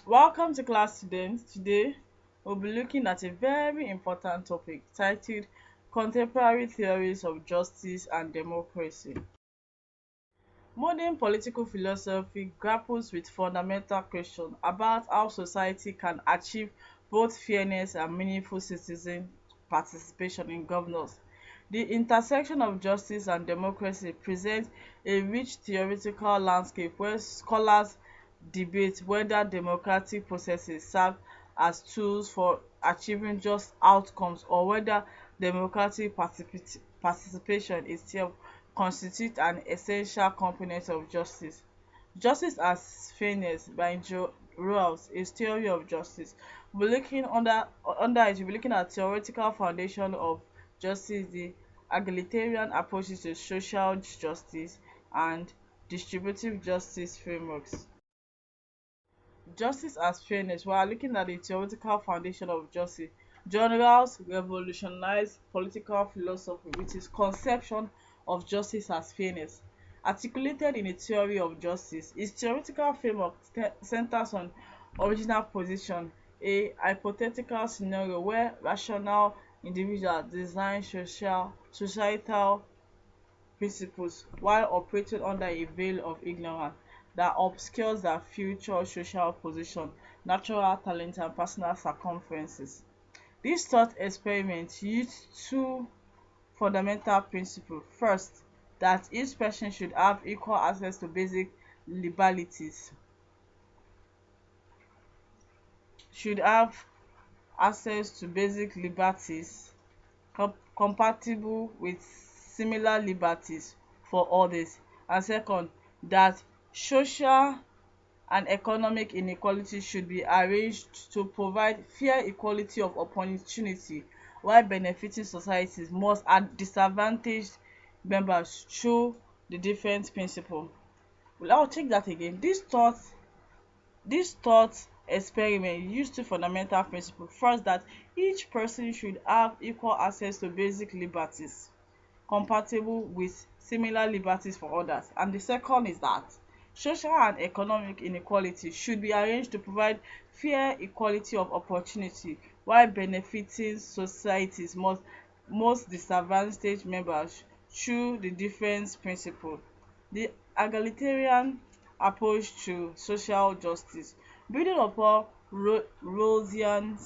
Welcome to class, students. Today, we'll be looking at a very important topic titled Contemporary Theories of Justice and Democracy. Modern political philosophy grapples with fundamental questions about how society can achieve both fairness and meaningful citizen participation in governance. The intersection of justice and democracy presents a rich theoretical landscape where scholars debate whether democratic processes serve as tools for achieving just outcomes or whether democratic participation itself constitutes an essential component of justice. Justice as Fairness by Joe Rawls is theory of justice. We're looking under it, we'll be looking at theoretical foundation of justice, the egalitarian approaches to social justice, and distributive justice frameworks. Justice as Fairness, we are looking at the theoretical foundation of justice. John Rawls revolutionized political philosophy with his conception of justice as fairness. Articulated in a theory of justice, his theoretical framework centers on original position, a hypothetical scenario where rational individuals design societal principles while operating under a veil of ignorance that obscures their future social position, natural talent, and personal circumstances. This thought experiment used two fundamental principles. First, that each person should have equal access to basic liberties, should have access to basic liberties compatible with similar liberties for others. And second, that social and economic inequality should be arranged to provide fair equality of opportunity while benefiting societies most disadvantaged members through the different principle. Well, I'll take that again. This thought experiment used two fundamental principles. First, that each person should have equal access to basic liberties compatible with similar liberties for others. And the second is that social and economic inequality should be arranged to provide fair equality of opportunity while benefiting societies most disadvantaged members through the difference principle. The egalitarian approach to social justice. Building upon Rawlsian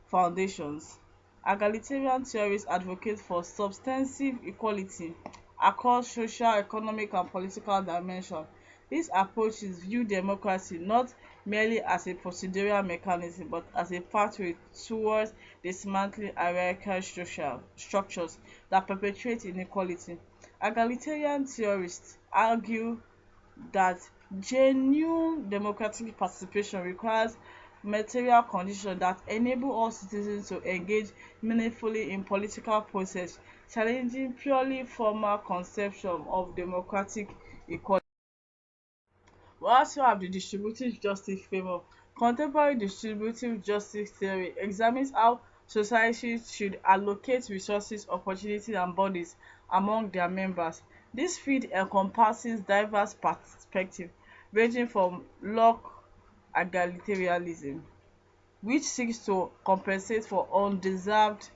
foundations, egalitarian theories advocate for substantive equality across social, economic, and political dimensions. These approaches view democracy not merely as a procedural mechanism but as a pathway towards dismantling hierarchical social structures that perpetuate inequality. Egalitarian theorists argue that genuine democratic participation requires material conditions that enable all citizens to engage meaningfully in political process, challenging purely formal conception of democratic equality. We also have the distributive justice framework. Contemporary distributive justice theory examines how societies should allocate resources, opportunities, and bodies among their members. This field encompasses diverse perspectives ranging from Locke egalitarianism, which seeks to compensate for undeserved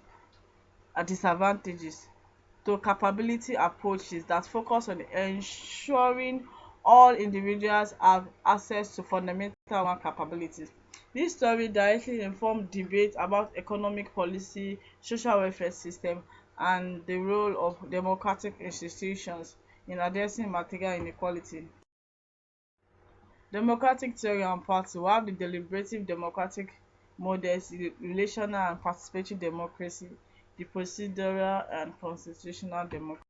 disadvantages, to capability approaches that focus on ensuring all individuals have access to fundamental human capabilities. This story directly informed debate about economic policy, social welfare system, and the role of democratic institutions in addressing material inequality. Democratic theory and practice. We have the deliberative democratic models, the relational and participatory democracy, the procedural and constitutional democracy.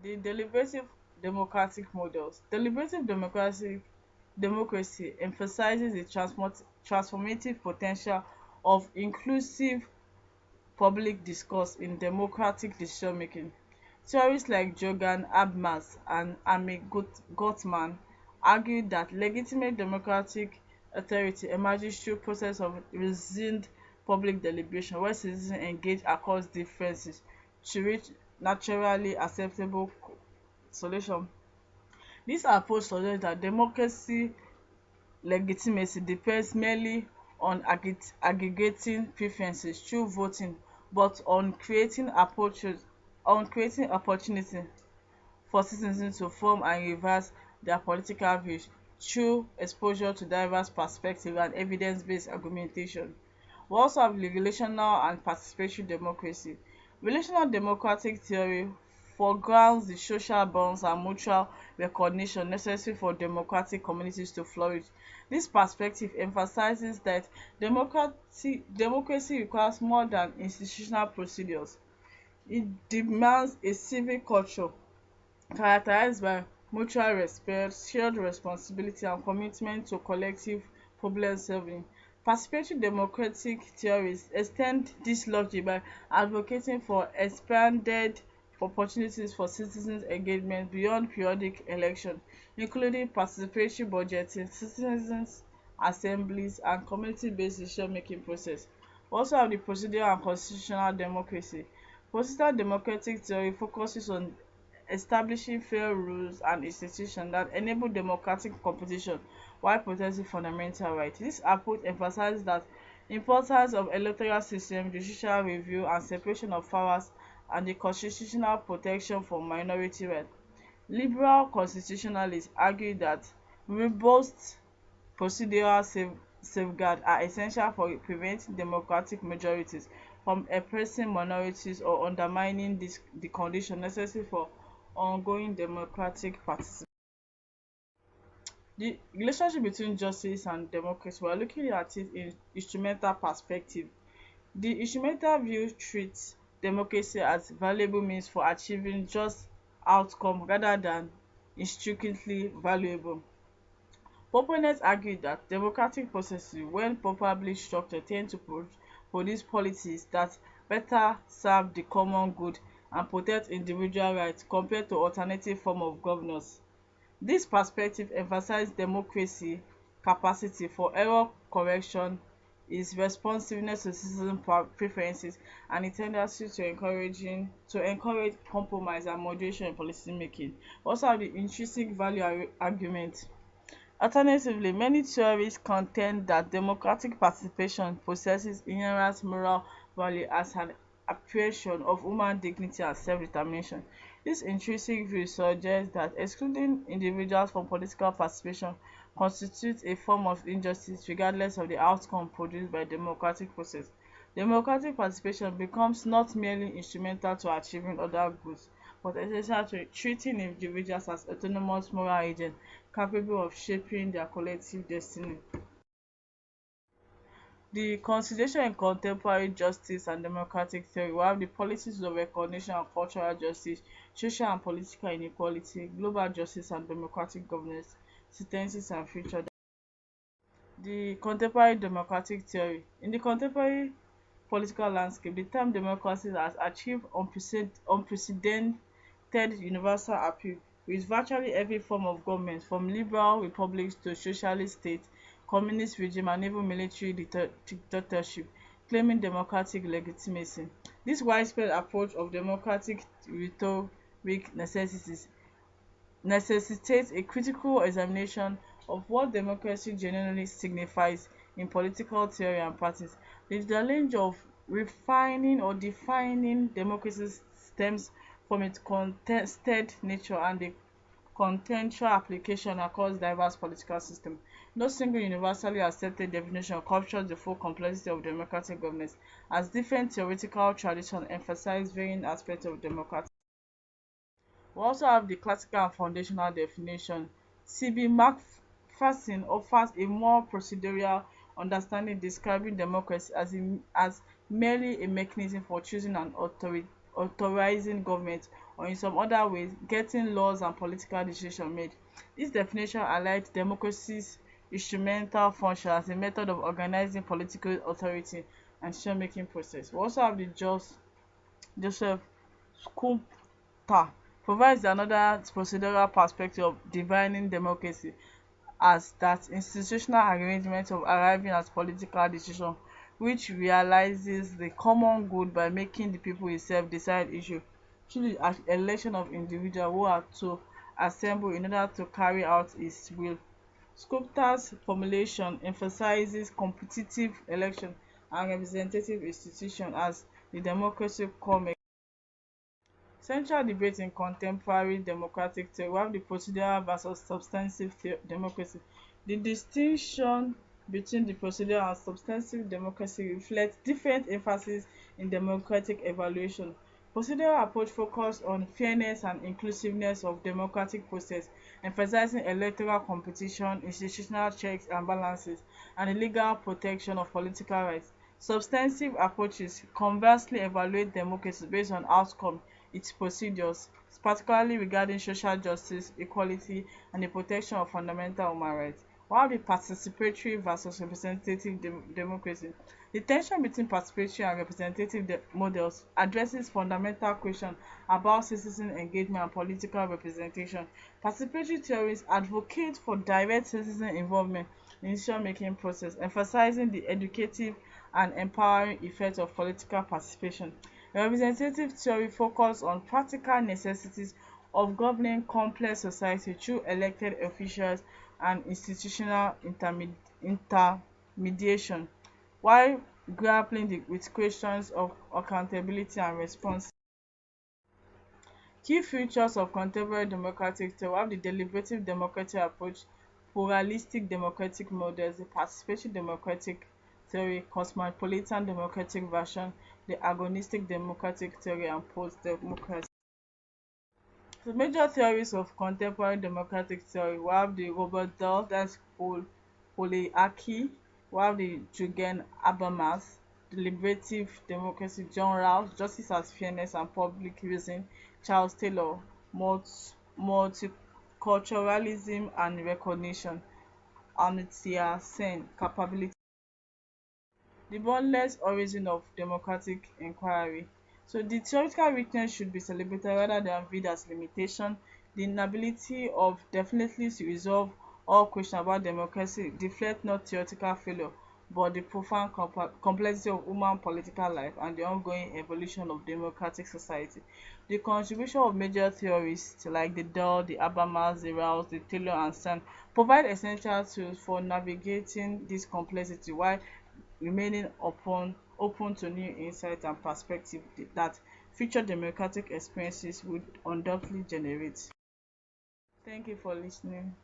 The deliberative democratic models. Deliberative democracy emphasizes the transformative potential of inclusive public discourse in democratic decision-making. Theorists like Jürgen Habermas and Amy Gottman argued that legitimate democratic authority emerges through process of reasoned public deliberation where citizens engage across differences to reach naturally acceptable solution. This approach suggests that democracy legitimacy depends merely on aggregating preferences through voting, but on creating opportunity for citizens to form and reverse their political views through exposure to diverse perspectives and evidence-based argumentation. We also have the relational and participatory democracy. Relational democratic theory foregrounds the social bonds and mutual recognition necessary for democratic communities to flourish. This perspective emphasizes that democracy requires more than institutional procedures. It demands a civic culture characterized by mutual respect, shared responsibility, and commitment to collective problem-solving. Participatory democratic theories extend this logic by advocating for expanded opportunities for citizens' engagement beyond periodic elections, including participatory budgeting, citizens' assemblies, and community-based decision-making process. We also have the procedural and constitutional democracy. Procedural democratic theory focuses on establishing fair rules and institutions that enable democratic competition while protecting fundamental rights. This approach emphasizes the importance of electoral system, judicial review and separation of powers, and the constitutional protection for minority rights. Liberal constitutionalists argue that robust procedural safeguards are essential for preventing democratic majorities from oppressing minorities or undermining the conditions necessary for ongoing democratic participation. The relationship between justice and democracy, we are looking at it in instrumental perspective. The instrumental view treats democracy as valuable means for achieving just outcome rather than intrinsically valuable. Proponents argue that democratic processes, when properly structured, tend to produce policies that better serve the common good and protect individual rights compared to alternative forms of governance. This perspective emphasizes democracy capacity for error correction, its responsiveness to citizen preferences, and its tendency to encourage compromise and moderation in policy making. Also have the intrinsic value argument. Alternatively, many theories contend that democratic participation possesses inherent moral value as an appreciation of human dignity and self-determination. This intrinsic view suggests that excluding individuals from political participation constitutes a form of injustice regardless of the outcome produced by democratic process. Democratic participation becomes not merely instrumental to achieving other goals, but essential to treating individuals as autonomous moral agents capable of shaping their collective destiny. The consideration in contemporary justice and democratic theory, we have the policies of recognition and cultural justice, social and political inequality, global justice and democratic governance, sentences and future. The contemporary democratic theory. In the contemporary political landscape, the term democracy has achieved unprecedented universal appeal, with virtually every form of government, from liberal republics to socialist states, communist regime and even military dictatorship, claiming democratic legitimacy. This widespread approach of democratic rhetoric necessitates a critical examination of what democracy genuinely signifies in political theory and practice. The challenge of refining or defining democracy stems from its contested nature and the contextual application across diverse political systems. No single universally accepted definition captures the full complexity of democratic governance, as different theoretical traditions emphasize varying aspects of democracy. We also have the classical and foundational definition. C.B. Macpherson offers a more procedural understanding describing democracy as merely a mechanism for choosing an authorizing government, or in some other ways getting laws and political decisions made. This definition highlights democracy's instrumental function as a method of organizing political authority and decision-making process. We also have the Joseph Schumpeter provides another procedural perspective of defining democracy as that institutional arrangement of arriving at political decision which realizes the common good by making the people itself decide issue through the election of individuals who are to assemble in order to carry out its will. Scotta's formulation emphasizes competitive election and representative institution as the democracy core. Central debate in contemporary democratic theory, we have the procedural versus substantive democracy. The distinction between the procedural and substantive democracy reflects different emphasis in democratic evaluation. Procedural approach focus on fairness and inclusiveness of democratic process, emphasizing electoral competition, institutional checks and balances, and the legal protection of political rights. Substantive approaches conversely evaluate democracy based on outcome, its procedures, particularly regarding social justice, equality, and the protection of fundamental human rights. While the participatory versus representative democracy, the tension between participatory and representative models addresses fundamental questions about citizen engagement and political representation. Participatory theories advocate for direct citizen involvement in decision-making process, emphasizing the educative and empowering effect of political participation. Representative theory focuses on practical necessities of governing complex society through elected officials and institutional intermediation, while grappling with questions of accountability and response. Key features of contemporary democratic theory: we have the deliberative democratic approach, pluralistic democratic models, the participatory democratic theory, cosmopolitan democratic version, the agonistic democratic theory, and post-democracy. So major theories of contemporary democratic theory, we have the Robert Dahl, that's Polanyi, we have the Jürgen Habermas, deliberative democracy, John Rawls, justice as fairness and public reason, Charles Taylor, multiculturalism and recognition, Amartya Sen, capability. The boundless origin of democratic inquiry. So the theoretical weakness should be celebrated rather than viewed as limitation. The inability of definitely to resolve all questions about democracy reflect not theoretical failure but the profound complexity of human political life and the ongoing evolution of democratic society. The contribution of major theorists like the Dahl, the Habermas, the Rawls, the Taylor and Stern provide essential tools for navigating this complexity while remaining open to new insights and perspectives that future democratic experiences would undoubtedly generate. Thank you for listening.